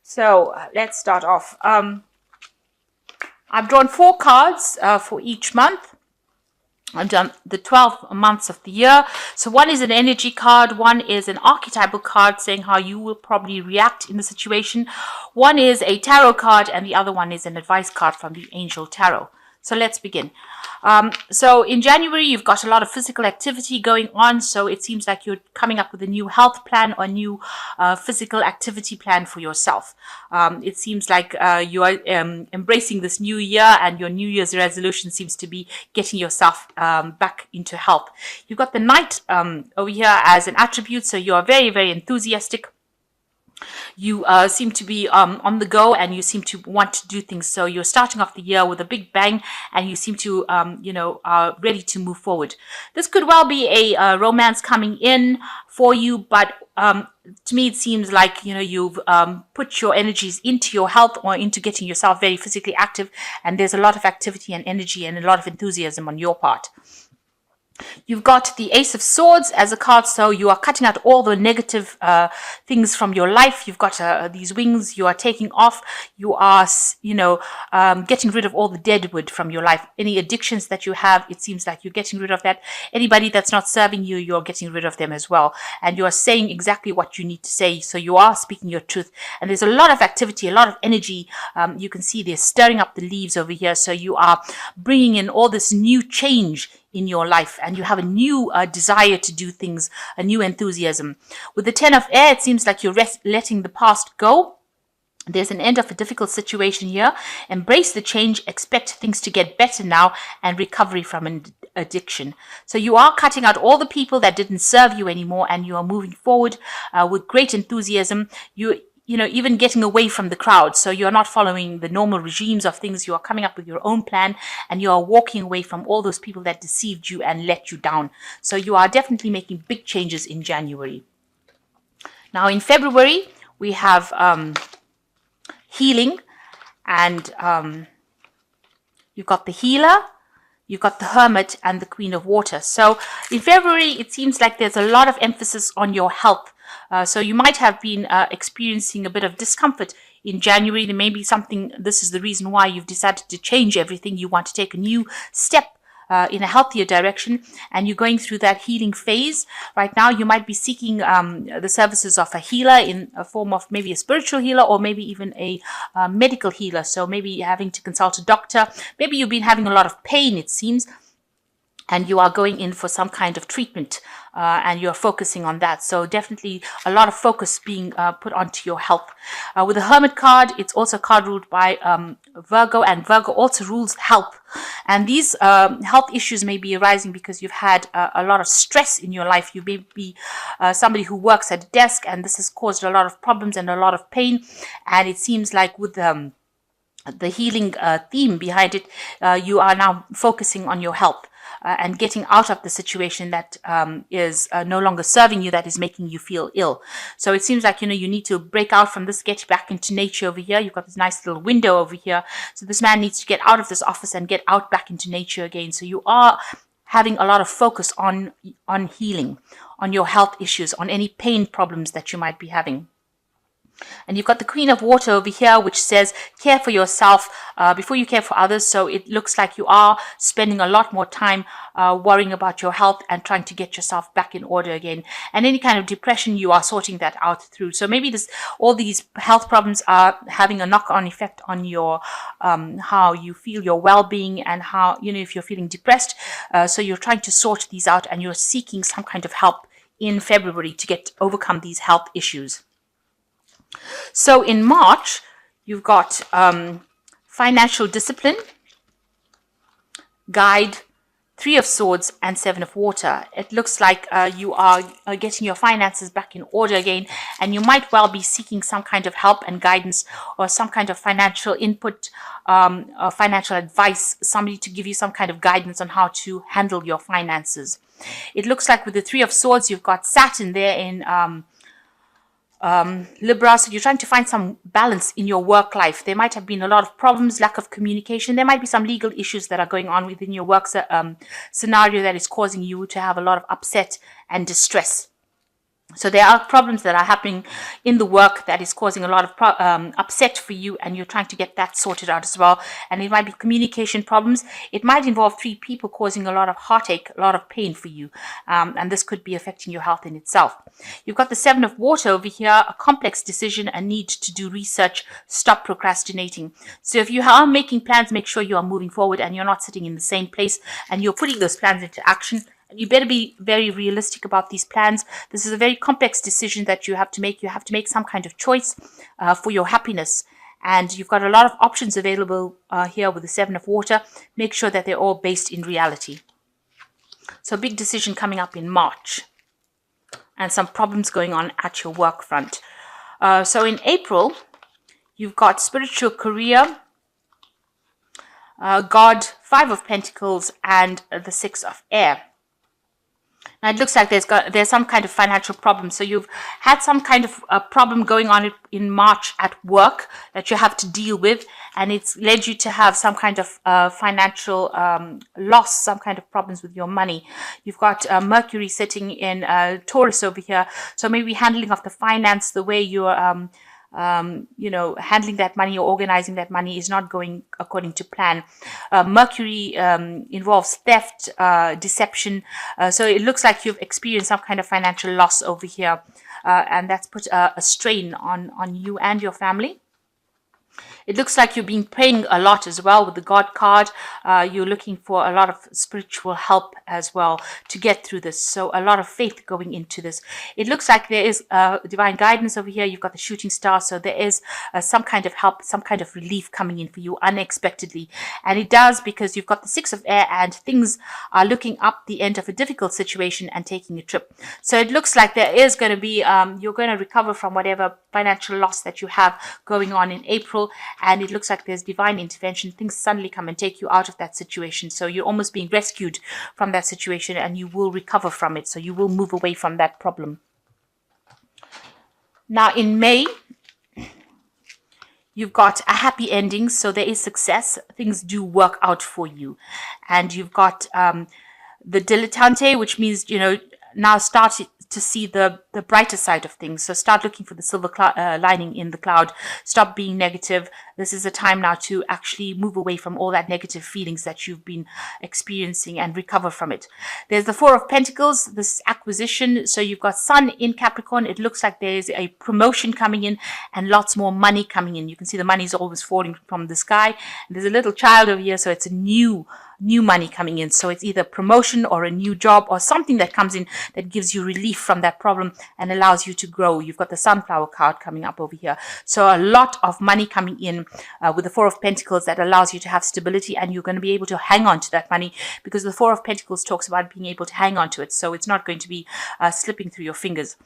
So let's start off. I've drawn 4 cards for each month. I've done the 12 months of the year. So one is an energy card, one is an archetypal card saying how you will probably react in the situation. One is a tarot card and the other one is an advice card from the Angel Tarot. So let's begin. So in January, you've got a lot of physical activity going on. So it seems like you're coming up with a new health plan or new physical activity plan for yourself. It seems like you are embracing this new year, and your New Year's resolution seems to be getting yourself back into health. You've got the Knight over here as an attribute. So you are very, very enthusiastic. You seem to be on the go, and you seem to want to do things. So you're starting off the year with a big bang, and you seem to, are ready to move forward. This could well be a romance coming in for you, but to me, it seems like, you've put your energies into your health or into getting yourself very physically active, and there's a lot of activity and energy and a lot of enthusiasm on your part. You've got the Ace of Swords as a card, so you are cutting out all the negative things from your life. You've got these wings, you are taking off, you are, getting rid of all the dead wood from your life. Any addictions that you have, it seems like you're getting rid of that. Anybody that's not serving you, you're getting rid of them as well. And you are saying exactly what you need to say, so you are speaking your truth. And there's a lot of activity, a lot of energy. You can see they're stirring up the leaves over here, so you are bringing in all this new change in your life, and you have a new desire to do things, a new enthusiasm. With the 10 of Air, it seems like you're letting the past go. There's an end of a difficult situation here. Embrace the change, expect things to get better now, and recovery from an addiction. So you are cutting out all the people that didn't serve you anymore, and you are moving forward with great enthusiasm. Even getting away from the crowd. So you're not following the normal regimes of things. You are coming up with your own plan, and you are walking away from all those people that deceived you and let you down. So you are definitely making big changes in January. Now in February, we have healing, and you've got the Healer, you've got the Hermit, and the Queen of Water. So in February, it seems like there's a lot of emphasis on your health. So you might have been experiencing a bit of discomfort in January. There may be something, this is the reason why you've decided to change everything. You want to take a new step in a healthier direction, and you're going through that healing phase. Right now, you might be seeking the services of a healer in a form of maybe a spiritual healer, or maybe even a medical healer. So maybe having to consult a doctor. Maybe you've been having a lot of pain, it seems, and you are going in for some kind of treatment, and you're focusing on that. So definitely a lot of focus being put onto your health. With the Hermit card, it's also a card ruled by Virgo, and Virgo also rules health. And these health issues may be arising because you've had a lot of stress in your life. You may be somebody who works at a desk, and this has caused a lot of problems and a lot of pain. And it seems like with the healing theme behind it, you are now focusing on your health. And getting out of the situation that is no longer serving you, that is making you feel ill. So it seems like, you need to break out from this, get back into nature over here. You've got this nice little window over here. So this man needs to get out of this office and get out back into nature again. So you are having a lot of focus on healing, on your health issues, on any pain problems that you might be having. And you've got the Queen of Water over here, which says care for yourself before you care for others. So it looks like you are spending a lot more time worrying about your health and trying to get yourself back in order again. And any kind of depression, you are sorting that out through. So maybe all these health problems are having a knock-on effect on your how you feel, your well-being, and how, if you're feeling depressed. So you're trying to sort these out, and you're seeking some kind of help in February to overcome these health issues. So in March, you've got financial discipline, guide, 3 of Swords, and 7 of Water. It looks like you are getting your finances back in order again, and you might well be seeking some kind of help and guidance, or some kind of financial input, or financial advice, somebody to give you some kind of guidance on how to handle your finances. It looks like with the 3 of Swords, you've got Saturn there in Libra, so you're trying to find some balance in your work life. There might have been a lot of problems, lack of communication. There might be some legal issues that are going on within your work scenario that is causing you to have a lot of upset and distress. So there are problems that are happening in the work that is causing a lot of upset for you, and you're trying to get that sorted out as well. And it might be communication problems. It might involve three people causing a lot of heartache, a lot of pain for you. And this could be affecting your health in itself. You've got the Seven of Water over here, a complex decision, a need to do research, stop procrastinating. So if you are making plans, make sure you are moving forward and you're not sitting in the same place and you're putting those plans into action. You better be very realistic about these plans. This is a very complex decision that you have to make. You have to make some kind of choice for your happiness. And you've got a lot of options available here with the Seven of Water. Make sure that they're all based in reality. So a big decision coming up in March. And some problems going on at your work front. So in April, you've got spiritual career, God, Five of Pentacles, and the Six of Air. Now it looks like there's some kind of financial problem. So you've had some kind of a problem going on in March at work that you have to deal with, and it's led you to have some kind of financial loss, some kind of problems with your money. You've got Mercury sitting in Taurus over here, so maybe handling of the finance, the way you're handling that money or organizing that money is not going according to plan. Mercury involves theft, deception. So it looks like you've experienced some kind of financial loss over here. And that's put a strain on you and your family. It looks like you've been praying a lot as well with the God card. You're looking for a lot of spiritual help as well to get through this. So a lot of faith going into this. It looks like there is divine guidance over here. You've got the shooting star. So there is some kind of help, some kind of relief coming in for you unexpectedly. And it does because you've got the Six of Air and things are looking up the end of a difficult situation and taking a trip. So it looks like there is going to be, you're going to recover from whatever financial loss that you have going on in April. And it looks like there's divine intervention. Things suddenly come and take you out of that situation. So you're almost being rescued from that situation and you will recover from it. So you will move away from that problem. Now in May, you've got a happy ending. So there is success. Things do work out for you. And you've got the dilettante, which means, now start to see the brighter side of things. So start looking for the silver lining in the cloud. Stop being negative. This is a time now to actually move away from all that negative feelings that you've been experiencing and recover from it. There's the Four of Pentacles, this acquisition. So you've got Sun in Capricorn. It looks like there's a promotion coming in and lots more money coming in. You can see the money is always falling from the sky. And there's a little child over here, so it's a new money coming in. So it's either promotion or a new job or something that comes in that gives you relief from that problem and allows you to grow. You've got the Sunflower card coming up over here. So a lot of money coming in with the Four of Pentacles that allows you to have stability, and you're going to be able to hang on to that money because the Four of Pentacles talks about being able to hang on to it. So it's not going to be slipping through your fingers.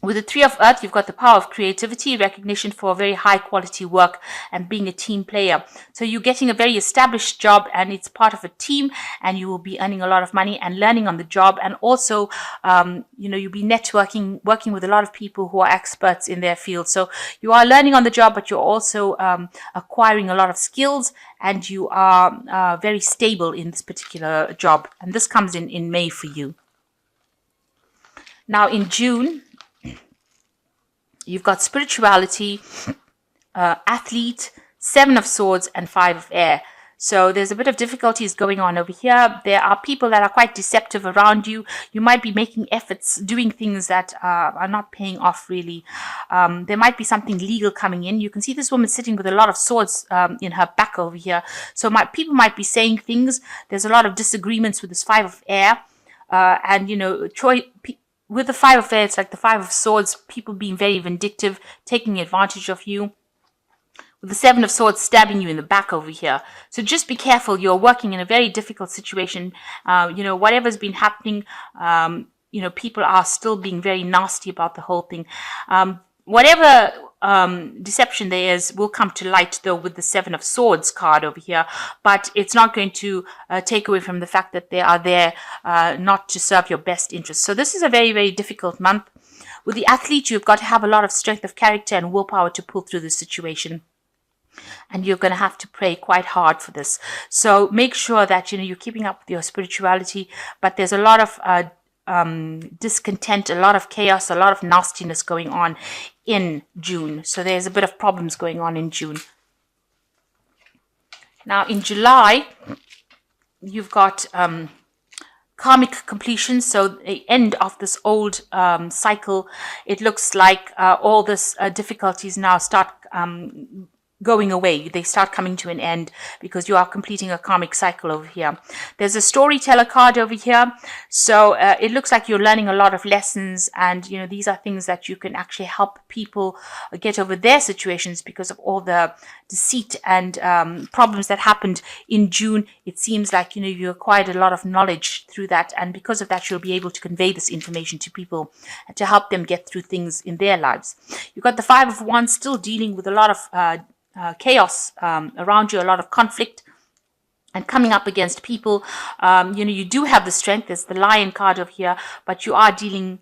With the Three of Earth, you've got the power of creativity, recognition for very high quality work and being a team player. So you're getting a very established job and it's part of a team, and you will be earning a lot of money and learning on the job. And also, you'll be networking, working with a lot of people who are experts in their field. So you are learning on the job, but you're also acquiring a lot of skills, and you are very stable in this particular job. And this comes in May for you. Now in June, you've got spirituality, athlete, Seven of Swords, and Five of Air. So there's a bit of difficulties going on over here. There are people that are quite deceptive around you. You might be making efforts, doing things that are not paying off really. There might be something legal coming in. You can see this woman sitting with a lot of swords in her back over here. So people might be saying things. There's a lot of disagreements with this Five of Air. With the Five of Air, it's like the Five of Swords, people being very vindictive, taking advantage of you. With the Seven of Swords stabbing you in the back over here. So just be careful. You're working in a very difficult situation. Whatever's been happening, people are still being very nasty about the whole thing. Whatever deception there is will come to light, though, with the Seven of Swords card over here. But it's not going to take away from the fact that they are there not to serve your best interests. So this is a very, very difficult month. With the athlete, you've got to have a lot of strength of character and willpower to pull through this situation. And you're going to have to pray quite hard for this. So make sure that, you're keeping up with your spirituality. But there's a lot of discontent, a lot of chaos, a lot of nastiness going on in June. So there's a bit of problems going on in June. Now in July, you've got karmic completion, so the end of this old cycle. It looks like all this difficulties now start going away. They start coming to an end because you are completing a karmic cycle over here. There's a storyteller card over here, so it looks like you're learning a lot of lessons, and you know, these are things that you can actually help people get over their situations because of all the deceit and problems that happened in June. It seems like, you know, you acquired a lot of knowledge through that, and because of that you'll be able to convey this information to people and to help them get through things in their lives. You've got the Five of Wands, still dealing with a lot of chaos around you, a lot of conflict and coming up against people. You know, you do have the strength. There's the Lion card over here, but you are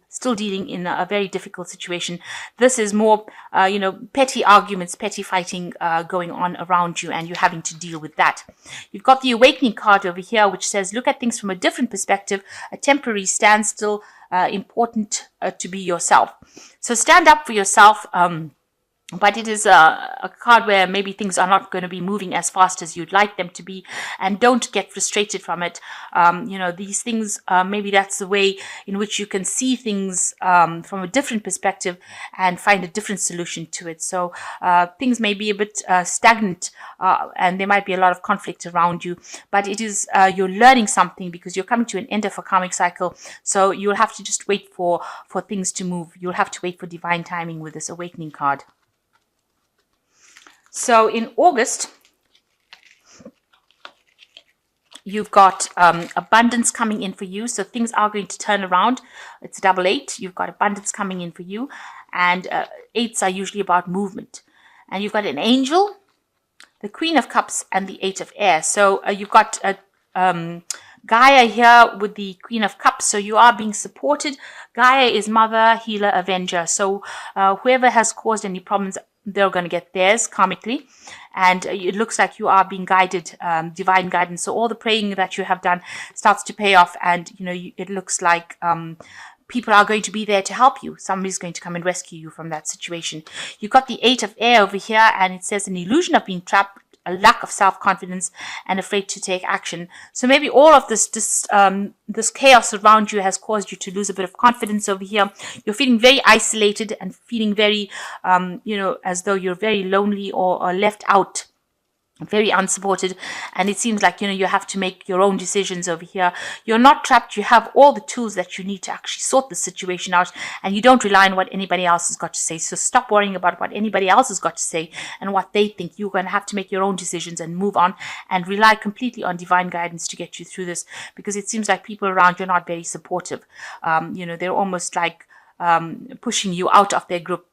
still dealing in a very difficult situation. This is more, you know, petty arguments, petty fighting going on around you, and you're having to deal with that. You've got the Awakening card over here, which says, look at things from a different perspective, a temporary standstill, important to be yourself. So stand up for yourself. But it is a card where maybe things are not going to be moving as fast as you'd like them to be, and don't get frustrated from it. You know, these things, maybe that's the way in which you can see things from a different perspective and find a different solution to it. So things may be a bit stagnant, and there might be a lot of conflict around you, but it is you're learning something because you're coming to an end of a karmic cycle. So you'll have to just wait for things to move. You'll have to wait for divine timing with this Awakening card. So in August, you've got abundance coming in for you. So things are going to turn around. It's double 8. You've got abundance coming in for you. And 8s are usually about movement. And you've got an angel, the Queen of Cups, and the 8 of Air. So you've got Gaia here with the Queen of Cups. So you are being supported. Gaia is mother, healer, avenger. So whoever has caused any problems, they're going to get theirs karmically, and it looks like you are being guided, divine guidance. So all the praying that you have done starts to pay off, and you know, it looks like people are going to be there to help you. Somebody's going to come and rescue you from that situation. You've got the 8 of Air over here, and it says an illusion of being trapped, a lack of self-confidence, and afraid to take action. So maybe all of this chaos around you has caused you to lose a bit of confidence over here. You're feeling very isolated and feeling very, you know, as though you're very lonely or left out, very unsupported, and it seems like, you know, you have to make your own decisions over here. You're not trapped. You have all the tools that you need to actually sort the situation out, and you don't rely on what anybody else has got to say. So stop worrying about what anybody else has got to say and what they think. You're going to have to make your own decisions and move on and rely completely on divine guidance to get you through this, because it seems like people around you are not very supportive. You know, they're almost like pushing you out of their group.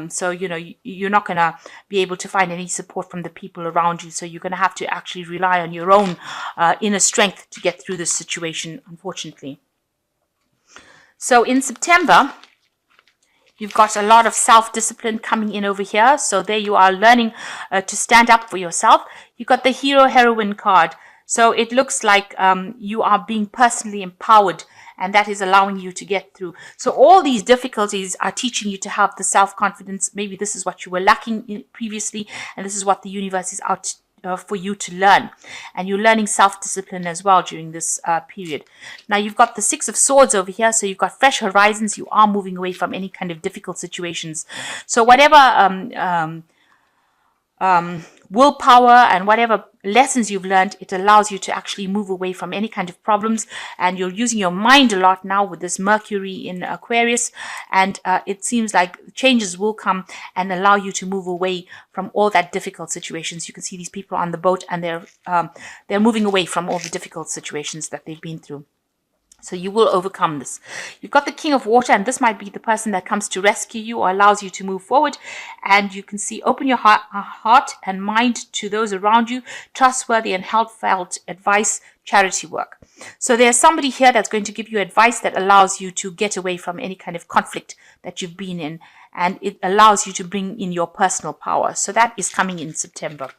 So, you know, you're not going to be able to find any support from the people around you. So you're going to have to actually rely on your own inner strength to get through this situation, unfortunately. So in September, you've got a lot of self-discipline coming in over here. So there you are learning to stand up for yourself. You've got the Hero Heroine card. So it looks like you are being personally empowered, and that is allowing you to get through. So all these difficulties are teaching you to have the self-confidence. Maybe this is what you were lacking in previously, and this is what the universe is out for you to learn. And you're learning self-discipline as well during this period. Now you've got the 6 of Swords over here, so you've got fresh horizons. You are moving away from any kind of difficult situations. So whatever willpower and whatever lessons you've learned, it allows you to actually move away from any kind of problems, and you're using your mind a lot now with this Mercury in Aquarius, and it seems like changes will come and allow you to move away from all that difficult situations. You can see these people on the boat, and they're moving away from all the difficult situations that they've been through. So you will overcome this. You've got the King of Water, and this might be the person that comes to rescue you or allows you to move forward. And you can see, open your heart and mind to those around you. Trustworthy and heartfelt advice, charity work. So there's somebody here that's going to give you advice that allows you to get away from any kind of conflict that you've been in. And it allows you to bring in your personal power. So that is coming in September.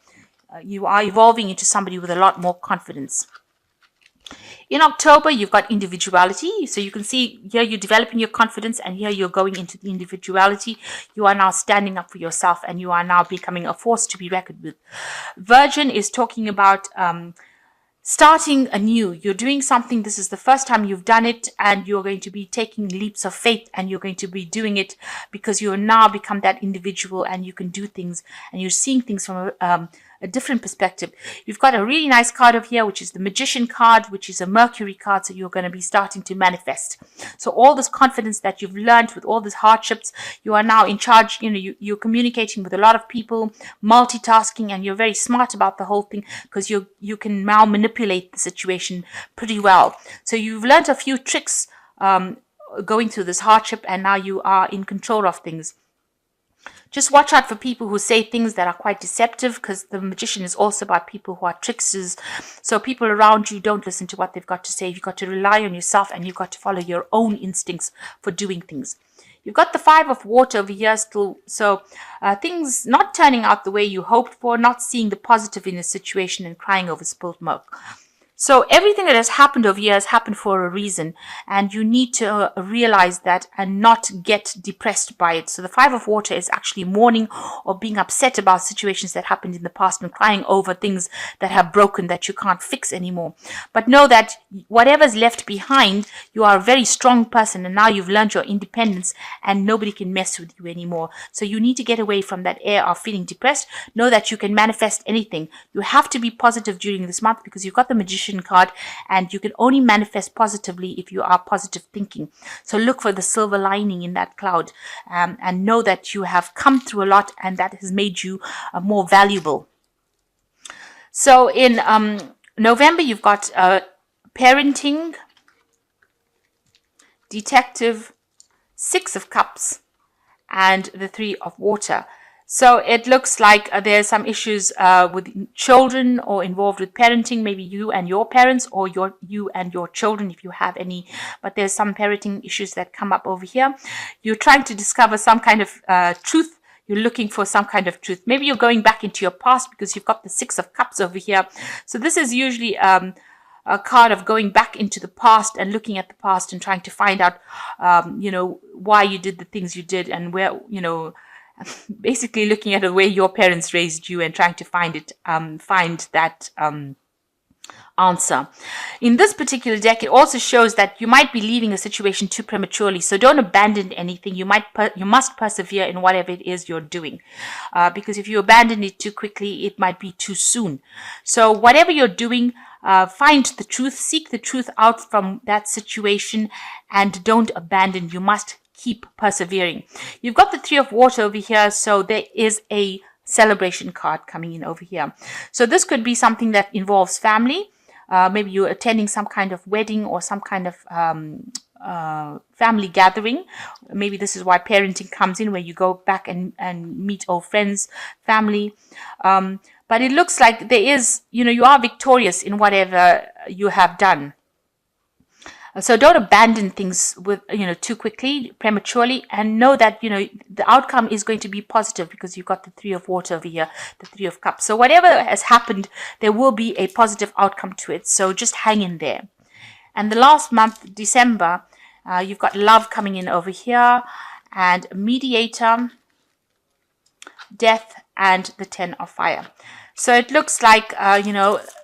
You are evolving into somebody with a lot more confidence. In October, you've got individuality. So you can see here you're developing your confidence, and here you're going into the individuality. You are now standing up for yourself, and you are now becoming a force to be reckoned with. Virgin is talking about starting anew. You're doing something. This is the first time you've done it, and you're going to be taking leaps of faith, and you're going to be doing it because you're now become that individual, and you can do things, and you're seeing things from a different perspective. You've got a really nice card over here, which is the Magician card, which is a Mercury card. So you're going to be starting to manifest. So all this confidence that you've learned with all these hardships, you are now in charge. You're communicating with a lot of people, multitasking, and you're very smart about the whole thing because you can now manipulate the situation pretty well. So you've learned a few tricks going through this hardship, and now you are in control of things. Just watch out for people who say things that are quite deceptive, because the Magician is also about people who are tricksters. So people around you, don't listen to what they've got to say. You've got to rely on yourself, and you've got to follow your own instincts for doing things. You've got the Five of Water over here still. So things not turning out the way you hoped for, not seeing the positive in a situation, and crying over spilled milk. So everything that has happened over here has happened for a reason, and you need to realize that and not get depressed by it. So the Five of Water is actually mourning or being upset about situations that happened in the past and crying over things that have broken that you can't fix anymore. But know that whatever's left behind, you are a very strong person, and now you've learned your independence, and nobody can mess with you anymore. So you need to get away from that air of feeling depressed. Know that you can manifest anything. You have to be positive during this month, because you've got the Magician card, and you can only manifest positively if you are positive thinking. So look for the silver lining in that cloud, and know that you have come through a lot, and that has made you more valuable. So in November, you've got parenting, detective, Six of Cups, and the Three of Water. So it looks like there's some issues with children, or involved with parenting, maybe you and your parents, or you and your children if you have any. But there's some parenting issues that come up over here. You're trying to discover some kind of truth. You're looking for some kind of truth. Maybe you're going back into your past, because you've got the Six of Cups over here. So this is usually a card of going back into the past and looking at the past and trying to find out, why you did the things you did, and where, basically looking at the way your parents raised you and trying to find that answer. In this particular deck, it also shows that you might be leaving a situation too prematurely. So don't abandon anything. You must persevere in whatever it is you're doing, because if you abandon it too quickly, it might be too soon. So whatever you're doing, find the truth, seek the truth out from that situation, and don't abandon. You must keep persevering. You've got the Three of Water over here, so there is a celebration card coming in over here. So this could be something that involves family. Maybe you're attending some kind of wedding, or some kind of family gathering. Maybe this is why parenting comes in, where you go back and meet old friends, family. But it looks like there is, you are victorious in whatever you have done. So don't abandon things with, too quickly, prematurely, and know that, the outcome is going to be positive, because you've got the Three of Water over here, the Three of Cups. So whatever has happened, there will be a positive outcome to it. So just hang in there. And the last month, December, you've got love coming in over here, and mediator, death, and the Ten of Fire. So it looks like,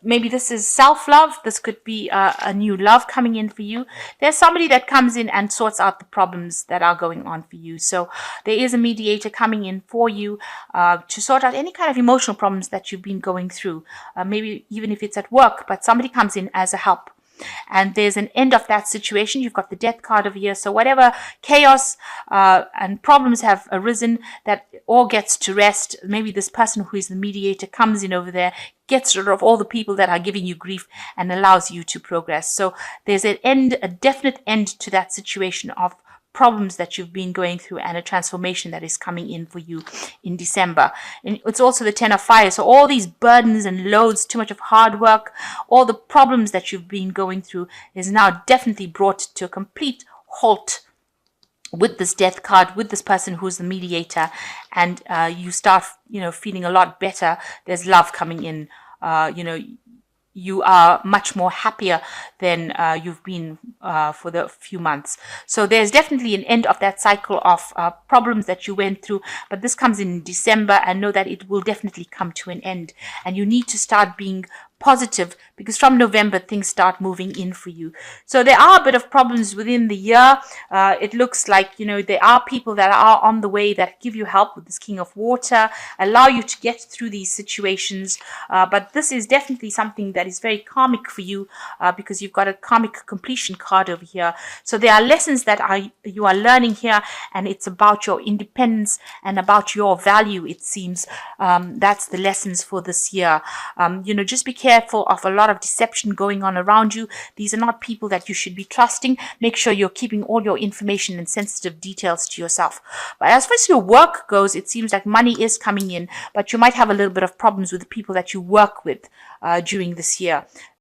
maybe this is self-love. This could be a new love coming in for you. There's somebody that comes in and sorts out the problems that are going on for you. So there is a mediator coming in for you to sort out any kind of emotional problems that you've been going through. Maybe even if it's at work, but somebody comes in as a help. And there's an end of that situation. You've got the Death card over here. So whatever chaos and problems have arisen, that all gets to rest. Maybe this person who is the mediator comes in over there, gets rid of all the people that are giving you grief, and allows you to progress. So there's an end, a definite end to that situation of problems that you've been going through, and a transformation that is coming in for you in December. And it's also the Ten of Fire. So all these burdens and loads, too much of hard work, all the problems that you've been going through is now definitely brought to a complete halt with this Death card, with this person who's the mediator, and you start, feeling a lot better. There's love coming in. you are much more happier than you've been for the few months. So there's definitely an end of that cycle of problems that you went through, but this comes in December, and know that it will definitely come to an end. And you need to start being positive, because from November things start moving in for you. So there are a bit of problems within the year. It looks like, there are people that are on the way that give you help with this King of Water, allow you to get through these situations. But this is definitely something that is very karmic for you, because you've got a karmic completion card over here. So there are lessons that you are learning here, and it's about your independence and about your value, it seems. That's the lessons for this year. Just be careful of a lot of deception going on around you. These are not people that you should be trusting. Make sure you're keeping all your information and sensitive details to yourself. But as far as your work goes, it seems like money is coming in, but you might have a little bit of problems with the people that you work with during this year.